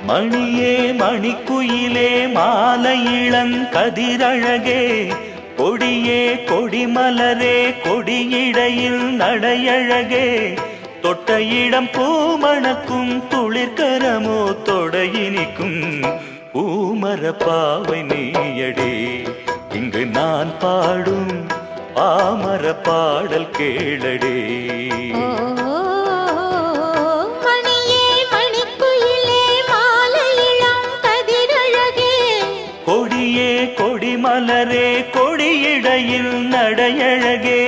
மணியே மணிக்குயிலே மாலை இளங்கதிரழகே கொடியே கொடிமலரே கொடியிடையில் நடையழகே தொட்ட இடம் பூமணக்கும் துளிர்கரமோ தொடையினிக்கும் பூமர பாவை நீயடே இங்கு நான் பாடும் பாமர பாடல் கேளடே. கொடியே கொடிமலரே கொடியிடையில் நடையழகே